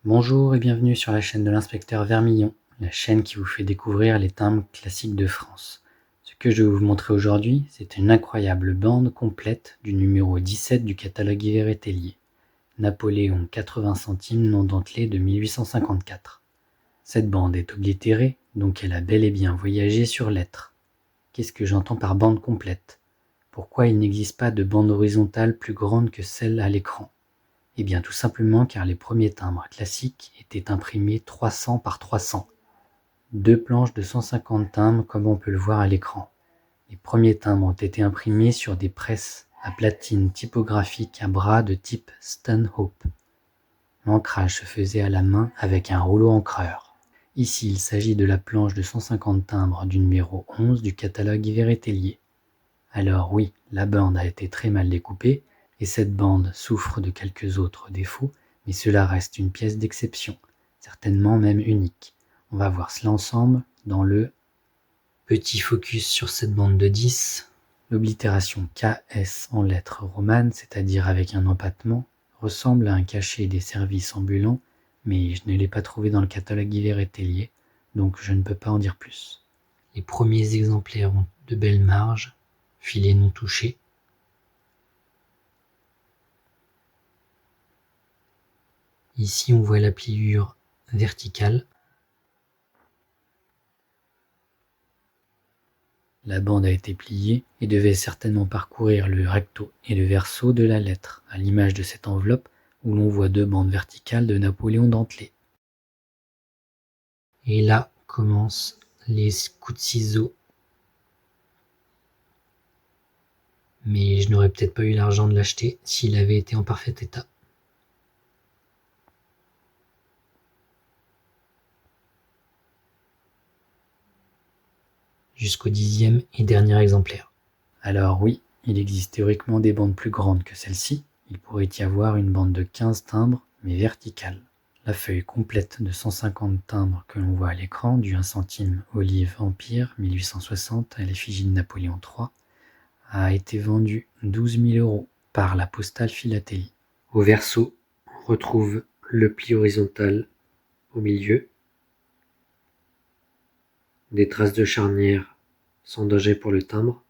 Bonjour et bienvenue sur la chaîne de l'inspecteur Vermillon, la chaîne qui vous fait découvrir les timbres classiques de France. Ce que je vais vous montrer aujourd'hui, c'est une incroyable bande complète du numéro 17 du catalogue Yver & Tellier, Napoléon 80 centimes non dentelé de 1854. Cette bande est oblitérée, donc elle a bel et bien voyagé sur lettres. Qu'est-ce que j'entends par bande complète? Pourquoi il n'existe pas de bande horizontale plus grande que celle à l'écran? Eh bien tout simplement car les premiers timbres classiques étaient imprimés 300 par 300, deux planches de 150 timbres comme on peut le voir à l'écran. Les premiers timbres ont été imprimés sur des presses à platine typographique à bras de type Stanhope. L'ancrage se faisait à la main avec un rouleau encreur. Ici il s'agit de la planche de 150 timbres du numéro 11 du catalogue Yver & Tellier. Alors oui, la bande a été très mal découpée, et cette bande souffre de quelques autres défauts, mais cela reste une pièce d'exception, certainement même unique. On va voir cela ensemble dans le petit focus sur cette bande de 10. L'oblitération KS en lettres romanes, c'est-à-dire avec un empattement, ressemble à un cachet des services ambulants, mais je ne l'ai pas trouvé dans le catalogue Yver & Tellier, donc je ne peux pas en dire plus. Les premiers exemplaires ont de belles marges, filet non touché. Ici on voit la pliure verticale. La bande a été pliée et devait certainement parcourir le recto et le verso de la lettre, à l'image de cette enveloppe où l'on voit deux bandes verticales de Napoléon dentelé. Et là commencent les coups de ciseaux. Mais je n'aurais peut-être pas eu l'argent de l'acheter s'il avait été en parfait état. Jusqu'au 10e et dernier exemplaire. Alors oui, il existe théoriquement des bandes plus grandes que celle-ci. Il pourrait y avoir une bande de 15 timbres, mais verticale. La feuille complète de 150 timbres que l'on voit à l'écran, du 1 centime Olive Empire 1860 à l'effigie de Napoléon III, a été vendue 12 000 € par la Postale Philatélie. Au verso, on retrouve le pli horizontal au milieu, des traces de charnière sans danger pour le timbre.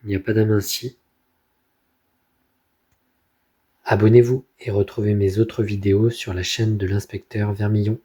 Il n'y a pas d'amincier. Abonnez-vous et retrouvez mes autres vidéos sur la chaîne de l'inspecteur Vermillon.